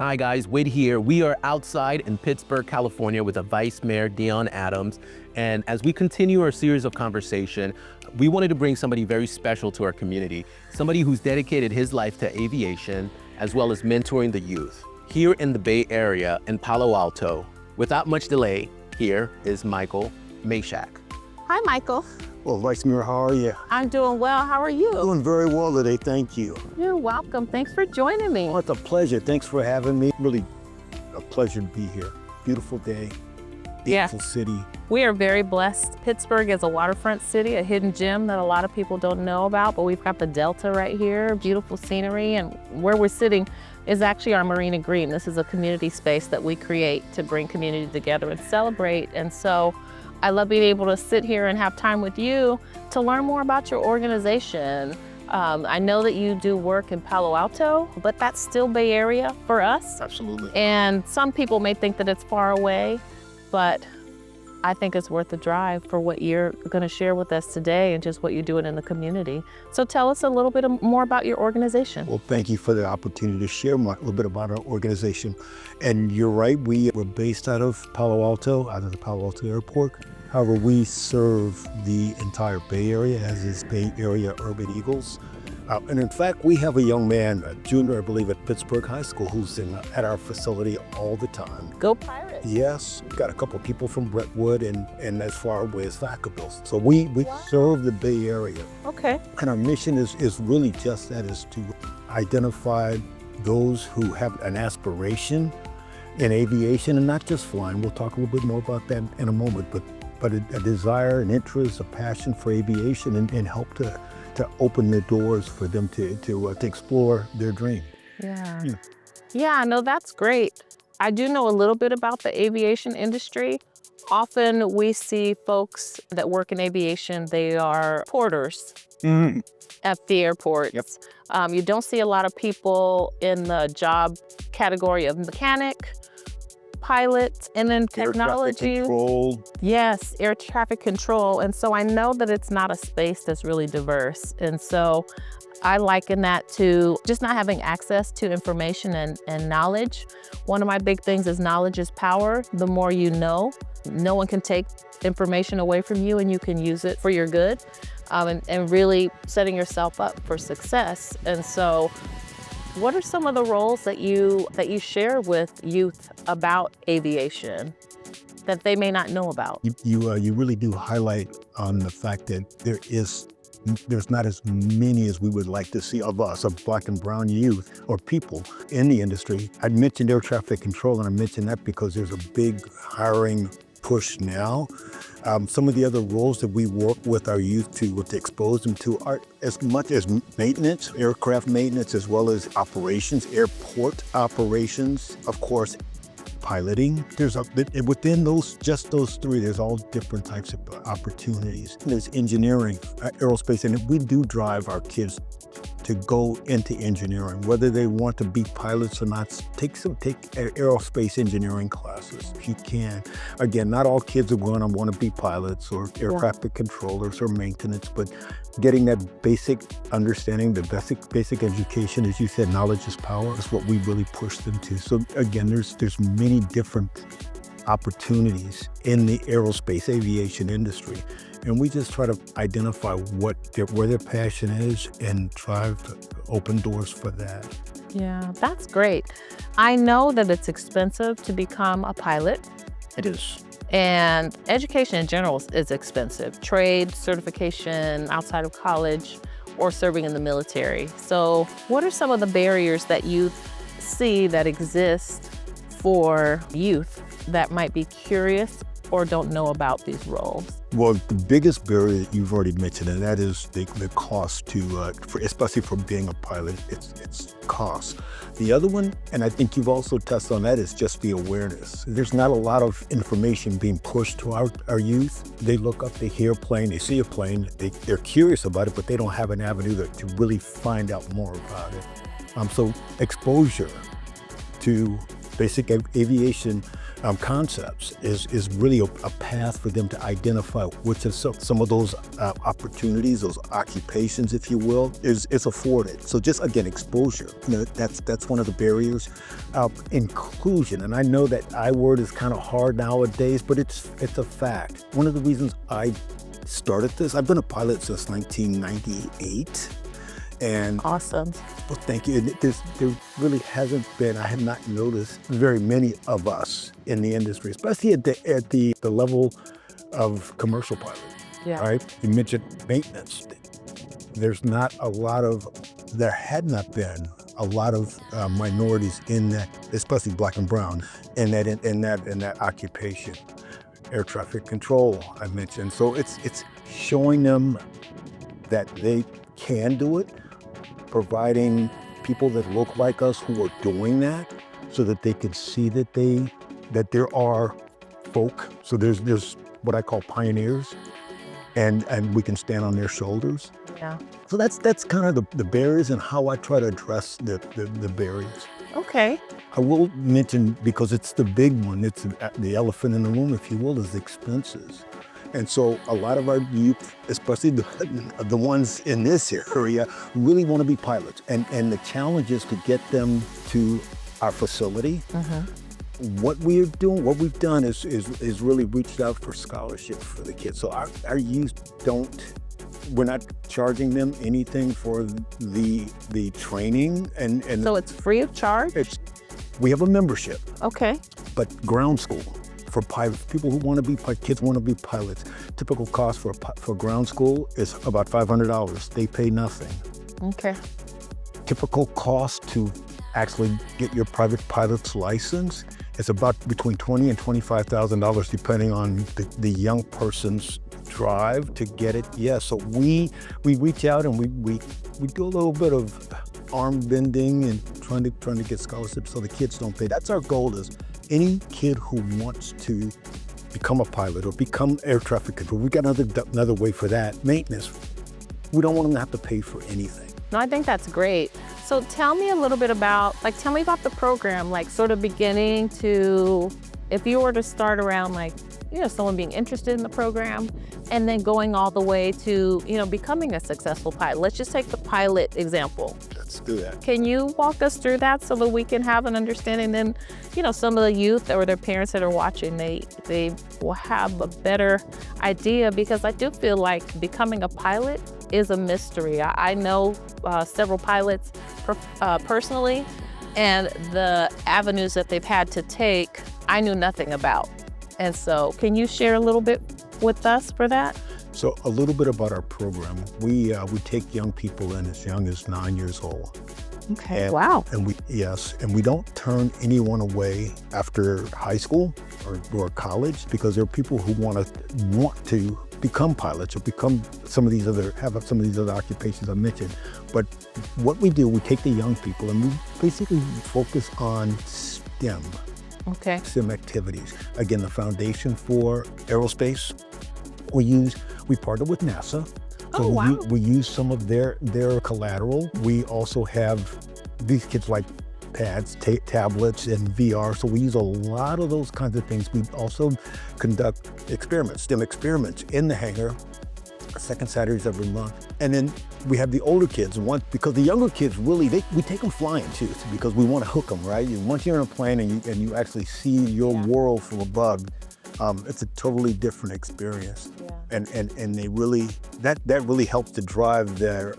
Hi guys, Wade here. We are outside in Pittsburg, California with the Vice Mayor, Dionne Adams. And as we continue our series of conversation, we wanted to bring somebody very special to our community, somebody who's dedicated his life to aviation, as well as mentoring the youth. Here in the Bay Area in Palo Alto, without much delay, here is Michael Mashack. Hi, Michael. Well, Vice Mayor, how are you? I'm doing well. How are you? Doing very well today, thank you. You're welcome. Thanks for joining me. Well, it's a pleasure. Thanks for having me. Really a pleasure to be here. Beautiful day, beautiful city. We are very blessed. Pittsburgh is a waterfront city, a hidden gem that a lot of people don't know about, but we've got the Delta right here, beautiful scenery, and where we're sitting is actually our Marina Green. This is a community space that we create to bring community together and celebrate. And so I love being able to sit here and have time with you to learn more about your organization. I know that you do work in Palo Alto, but that's still Bay Area for us. Absolutely. And some people may think that it's far away, but I think it's worth the drive for what you're going to share with us today and just what you're doing in the community. So tell us a little bit more about your organization. Well, thank you for the opportunity to share a little bit about our organization. And you're right, we're based out of Palo Alto, out of the Palo Alto Airport. However, we serve the entire Bay Area, as is Bay Area Urban Eagles. And in fact, we have a young man, a junior, I believe, at Pittsburgh High School, who's at our facility all the time. Go Pirates! Yes, got a couple of people from Brentwood and as far away as Vacaville. So we serve the Bay Area. Okay. And our mission is really just that, is to identify those who have an aspiration in aviation, and not just flying. We'll talk a little bit more about that in a moment, but a desire, an interest, a passion for aviation, and help to open the doors for them to explore their dream. Yeah, no, that's great. I do know a little bit about the aviation industry. Often we see folks that work in aviation, they are porters at the airports. Yep. You don't see a lot of people in the job category of mechanic, pilot, and then technology. Air traffic control. Yes, air traffic control. And so I know that it's not a space that's really diverse. And so I liken that to just not having access to information and knowledge. One of my big things is knowledge is power. The more you know, no one can take information away from you, and you can use it for your good, and really setting yourself up for success. And so what are some of the roles that you share with youth about aviation that they may not know about? You really do highlight on the fact that there's not as many as we would like to see of us, of Black and brown youth or people in the industry. I mentioned air traffic control, and I mentioned that because there's a big hiring push now. Some of the other roles that we work with our youth to expose them to are as much as maintenance, aircraft maintenance, as well as operations, airport operations, of course, piloting. Within those three, there's all different types of opportunities. There's engineering, aerospace, and we do drive our kids to go into engineering, whether they want to be pilots or not. Take aerospace engineering classes if you can. Again, not all kids are going to want to be pilots or air traffic controllers or maintenance, but getting that basic understanding, the basic education, as you said, knowledge is power, is what we really push them to. So again, there's many different opportunities in the aerospace aviation industry. And we just try to identify where their passion is and try to open doors for that. Yeah, that's great. I know that it's expensive to become a pilot. It is. And education in general is expensive. Trade, certification outside of college, or serving in the military. So what are some of the barriers that you see that exist for youth that might be curious or don't know about these roles? Well, the biggest barrier you've already mentioned, and that is the cost especially for being a pilot, it's cost. The other one, and I think you've also touched on that, is just the awareness. There's not a lot of information being pushed to our youth. They look up, they hear a plane, they see a plane, they're curious about it, but they don't have an avenue to really find out more about it. So exposure to basic aviation concepts is really a path for them to identify which of some of those opportunities, those occupations, if you will, is afforded. So just again, exposure. That's one of the barriers. Inclusion, and I know that I word is kind of hard nowadays, but it's a fact. One of the reasons I started this, I've been a pilot since 1998. And Awesome. well, thank you. There really hasn't been, I have not noticed very many of us in the industry, especially at the level of commercial pilot. Yeah. Right? You mentioned maintenance. There had not been a lot of minorities in that, especially black and brown, in that occupation. Air traffic control, I mentioned. So it's showing them that they can do it, providing people that look like us who are doing that, so that they can see that there are folk. So there's what I call pioneers, and we can stand on their shoulders. Yeah. So that's kind of the barriers and how I try to address the barriers. Okay. I will mention, because it's the big one, it's the elephant in the room, if you will, is expenses. And so a lot of our youth, especially the ones in this area, really want to be pilots. And the challenge is to get them to our facility. Mm-hmm. What we've done is really reached out for scholarships for the kids. So our youth we're not charging them anything for the training. And So it's free of charge? We have a membership. Okay. But ground school for pilots, people who want to be kids want to be pilots. Typical cost for ground school is about $500. They pay nothing. Okay. Typical cost to actually get your private pilot's license is about between $20,000 and $25,000, depending on the young person's drive to get it. Yeah, so we reach out and we do a little bit of arm bending and trying to get scholarships so the kids don't pay. That's our goal. Is any kid who wants to become a pilot or become air traffic control, we got another way for that. Maintenance. We don't want them to have to pay for anything. No, I think that's great. So tell me a little bit about, tell me about the program, sort of beginning to, if you were to start around someone being interested in the program and then going all the way to, becoming a successful pilot. Let's just take the pilot example. Let's do that. Can you walk us through that so that we can have an understanding? Then, some of the youth or their parents that are watching, they will have a better idea, because I do feel like becoming a pilot is a mystery. I know several pilots personally, and the avenues that they've had to take, I knew nothing about. And so can you share a little bit with us for that? So a little bit about our program. We take young people in as young as 9 years old. Okay. Wow. And we don't turn anyone away after high school or college, because there are people who want to become pilots or become some of these other occupations I mentioned. But what we do, we take the young people and we basically focus on STEM. Okay. STEM activities. Again, the foundation for aerospace. We partner with NASA. Oh, wow. We use some of their collateral. We also have these kids like pads, tablets, and VR. So we use a lot of those kinds of things. We also conduct experiments, STEM experiments in the hangar, second Saturdays every month. And then we have the older kids, because the younger kids really, we take them flying too, because we want to hook them, right? Once you're in a plane and you actually see your world from above, it's a totally different experience. Yeah. And they really, that really helps to drive their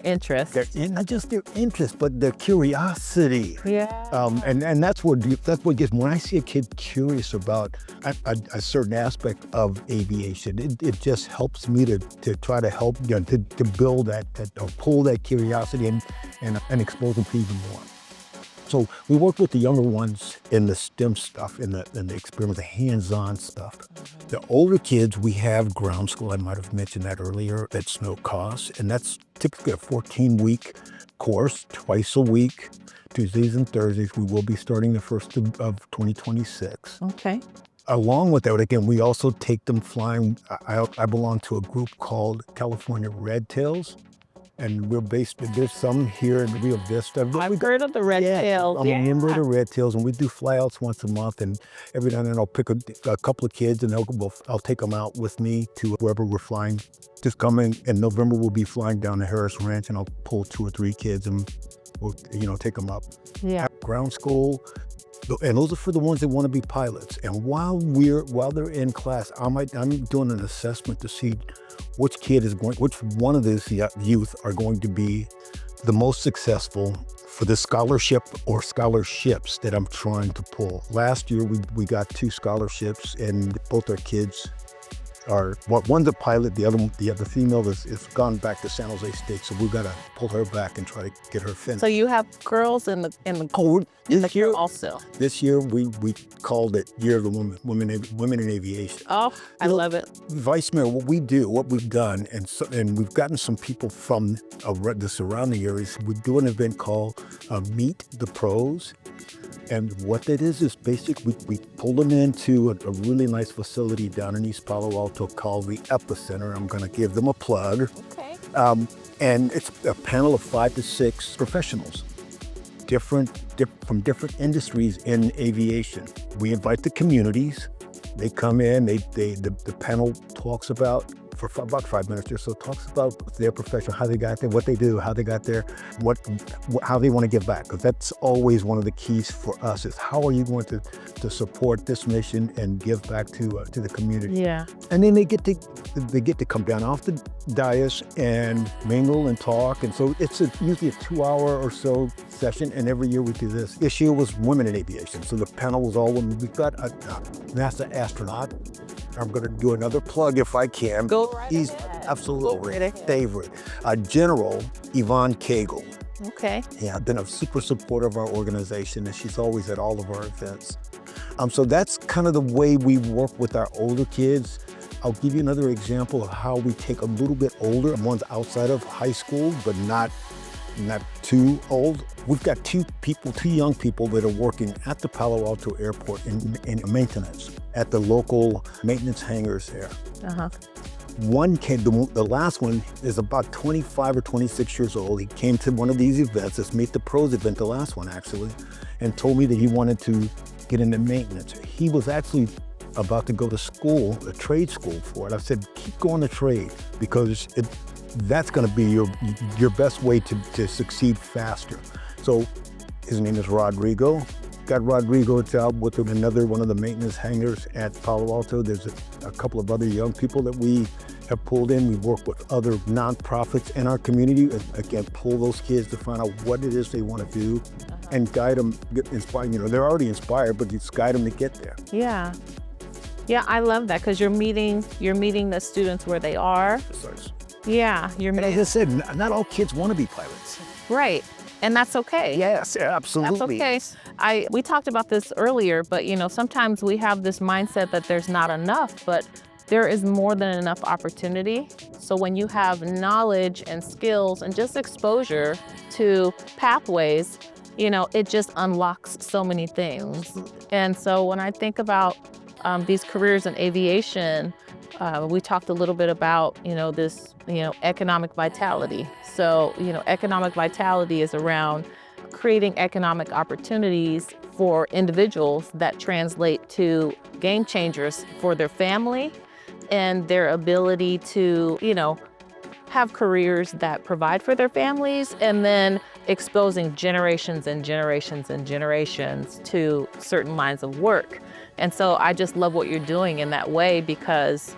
interest. Not just their interest, but their curiosity. Yeah. And that's what gets, when I see a kid curious about a certain aspect of aviation, it just helps me to try to help, to build that or pull that curiosity and expose them to even more. So we work with the younger ones in the STEM stuff, in the experiment, the hands-on stuff. Mm-hmm. The older kids, we have ground school. I might have mentioned that earlier. That's no cost, and that's typically a 14-week course, twice a week, Tuesdays and Thursdays. We will be starting the 1st of 2026. Okay. Along with that, again, we also take them flying. I belong to a group called California Red Tails. And we're based, there's some here in Rio Vista. I've heard of the red tails. I'm a member of the Red Tails, and we do flyouts once a month. And every now and then I'll pick a couple of kids, and I'll take them out with me to wherever we're flying. Just coming in November, we'll be flying down to Harris Ranch, and I'll pull 2 or 3 kids, and we'll, take them up. Yeah. Ground school. And those are for the ones that want to be pilots. And while they're in class, I'm doing an assessment to see which one of these youth are going to be the most successful for the scholarship or scholarships that I'm trying to pull. Last year, we got 2 scholarships, and both our kids one's a pilot, the female is gone back to San Jose State, so we've got to pull her back and try to get her finished. So you have girls in the this year also. This year we called it Year of the Women in Aviation. Oh, I love it. Vice Mayor, what we've done, and we've gotten some people from the surrounding areas. We do an event called Meet the Pros. And what that is basically we pull them into a really nice facility down in East Palo Alto called the Epicenter. I'm going to give them a plug. Okay. And it's a panel of 5 to 6 professionals, from different industries in aviation. We invite the communities. They come in. The panel talks about, for about 5 minutes or so, talks about their profession, how they got there, what they do, how they got there, how they want to give back. Because that's always one of the keys for us is how are you going to support this mission and give back to the community. Yeah. And then they get to come down off the dais and mingle and talk. And so it's usually a 2-hour or so session. And every year we do this. This year was Women in Aviation. So the panel was all women. We've got a NASA astronaut. I'm going to do another plug if I can. Go right He's ahead. absolutely Go right favorite. General Yvonne Cagle. Okay. Yeah, been a super supporter of our organization, and she's always at all of our events. So that's kind of the way we work with our older kids. I'll give you another example of how we take a little bit older, ones outside of high school, but not too old. We've got 2 young people that are working at the Palo Alto Airport in maintenance at the local maintenance hangars there. Uh-huh. One came, the last one is about 25 or 26 years old. He came to one of these events, this Meet the Pros event, the last one actually, and told me that he wanted to get into maintenance. He was actually about to go to school, a trade school for it. I said, keep going to trade because that's going to be your best way to succeed faster. So his name is Rodrigo. Got Rodrigo a job with another one of the maintenance hangars at Palo Alto. There's a couple of other young people that we have pulled in. We work with other nonprofits in our community. Again, pull those kids to find out what it is they want to do and guide them, get inspired. They're already inspired, but just guide them to get there. Yeah. Yeah, I love that because you're meeting the students where they are. Yeah, And as I said, not all kids want to be pilots. right. And that's okay. Yes, absolutely. That's okay. We talked about this earlier, but sometimes we have this mindset that there's not enough, but there is more than enough opportunity. So when you have knowledge and skills and just exposure to pathways, it just unlocks so many things. And so when I think about these careers in aviation, we talked a little bit about, this, economic vitality. So, economic vitality is around creating economic opportunities for individuals that translate to game changers for their family and their ability to, have careers that provide for their families and then exposing generations and generations and generations to certain lines of work. And so I just love what you're doing in that way because,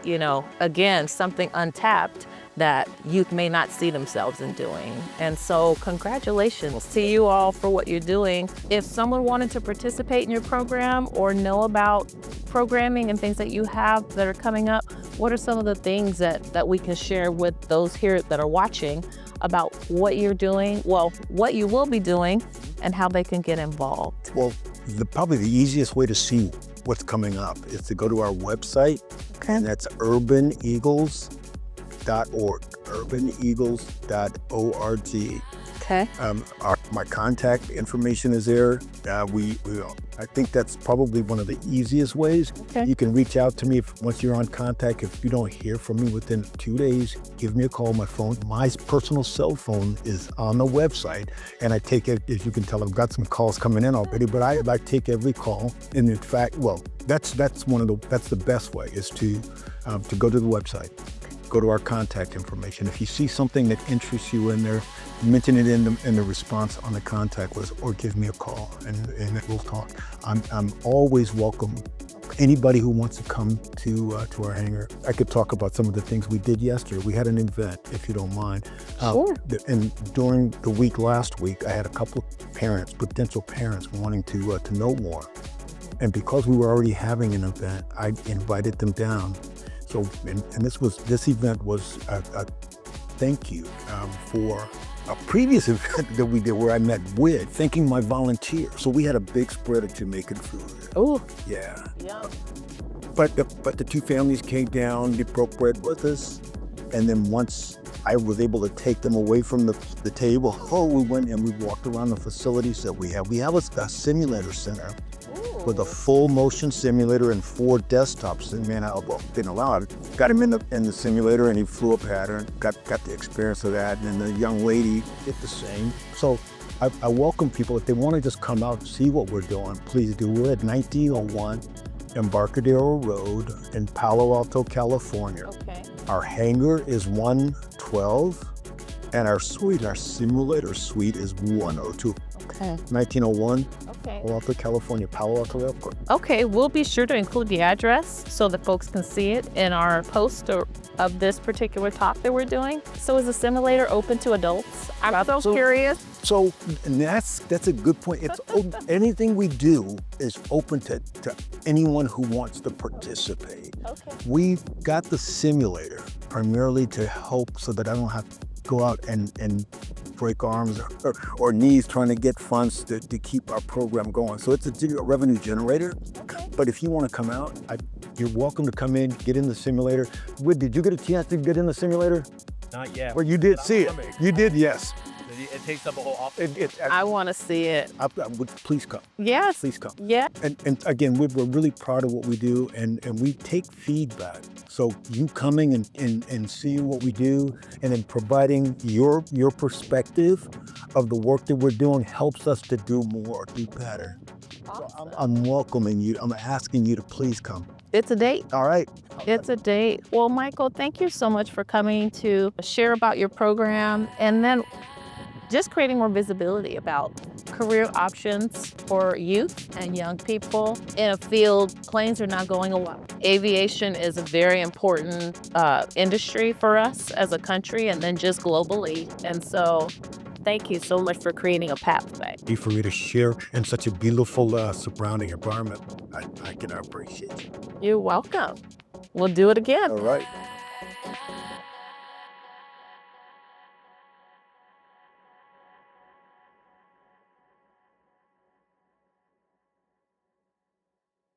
again, something untapped that youth may not see themselves in doing. And so congratulations to you all for what you're doing. If someone wanted to participate in your program or know about programming and things that you have that are coming up, what are some of the things that we can share with those here that are watching about what you're doing, what you will be doing, and how they can get involved? Well, probably the easiest way to see what's coming up is to go to our website, and that's urbaneagles.org, urbaneagles.org. Okay. My contact information is there. I think that's probably one of the easiest ways. Okay. You can reach out to me once you're on contact. If you don't hear from me within 2 days, give me a call. My phone, my personal cell phone is on the website, and I take it. As you can tell, I've got some calls coming in already, but I take every call. And in fact, well, that's the best way is to go to the website. Go to our contact information. If you see something that interests you in there, mention it in the response on the contact list, or give me a call and we'll talk. I'm always welcome. Anybody who wants to come to our hangar. I could talk about some of the things we did yesterday. We had an event, if you don't mind. Sure. And during the week last week, I had a couple of parents, potential parents, wanting to know more. And because we were already having an event, I invited them down. So, and this event was a thank you for a previous event that we did where I met with, thanking my volunteers. So we had a big spread of Jamaican food. Oh, Yeah. yum. But the two families came down, they broke bread with us. And then once I was able to take them away from the table, we went and we walked around the facilities that we have. We have a simulator center with a full motion simulator and 4 desktops. And man, didn't allow it. Got him in the simulator and he flew a pattern, got the experience of that. And then the young lady did the same. So I welcome people, if they want to just come out and see what we're doing, please do. We're at 1901 Embarcadero Road in Palo Alto, California. Okay. Our hangar is 112 and our simulator suite is 102. Okay. 1901 Okay. Palo Alto, California, Palo Alto Airport. Okay, we'll be sure to include the address so that folks can see it in our post of this particular talk that we're doing. So is the simulator open to adults? I'm so curious. So, and that's a good point. It's anything we do is open to anyone who wants to participate. Okay. We've got the simulator primarily to help so that I don't have to go out and break arms or knees trying to get funds to keep our program going. So it's a revenue generator. Okay. But if you want to come out, you're welcome to come in, get in the simulator. Did you get a chance to get in the simulator? Not yet. Well, you did see it. You did, yes. It takes up a whole office. I want to see it. Please come. Yes. Please come. Yeah. And again, we're really proud of what we do, and we take feedback. So you coming and seeing what we do, and then providing your perspective of the work that we're doing helps us to do more, do better. Awesome. So I'm welcoming you. I'm asking you to please come. It's a date. All right. It's a date. Well, Michael, thank you so much for coming to share about your program and then just creating more visibility about career options for youth and young people in a field. Planes are not going away. Aviation is a very important industry for us as a country and then just globally. And so thank you so much for creating a pathway. For me to share in such a beautiful surrounding environment, I can appreciate you. You're welcome. We'll do it again. All right.